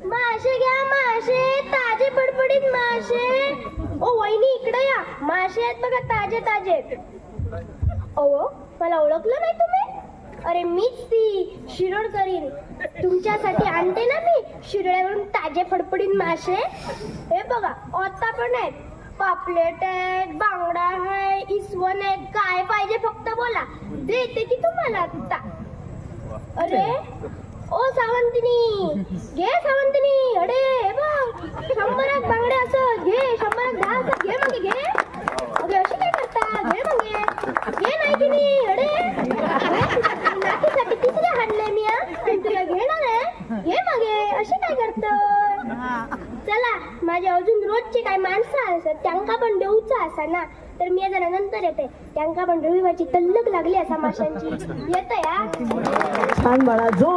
मासे घ्या मासे, ताजे पडपडीत मासे. ओ वहिनी इकडे या, मासे आहेत बघा ताजे ताजे. ओ मला ओळखलं नाही तुम्ही? अरे मीच ती शिरोडकरीण. तुमच्यासाठी आणते ना मी शिरोड्यावरून ताजे फडफडीत मासे. हे बघा आता पण आहेत, पापलेट आहेत, बांगडा आहे, इसवण आहे. काय पाहिजे फक्त बोला, देते की तुम्हाला आता. अरे ओ सावंतिनी, घे सावंतिनी. अरे हे बघ 100 बांगडे असं घे, 100 10 असं घे. मग घे. अरे अशी काय करता, घे मग घे नाही की नाही. अरे नातीसाठी तिसरे हाडले मी. तुला घेणार आहे, घे मग घे. अशी काय करत. चला माझ्या अजून रोजचे काय माणसं असत त्यांका पण देऊचा असा ना, तर मी जरा नंतर येते. त्यांका पण रविवारची तल्लक लागली असा माशांची. येत या. छान बाळा, जो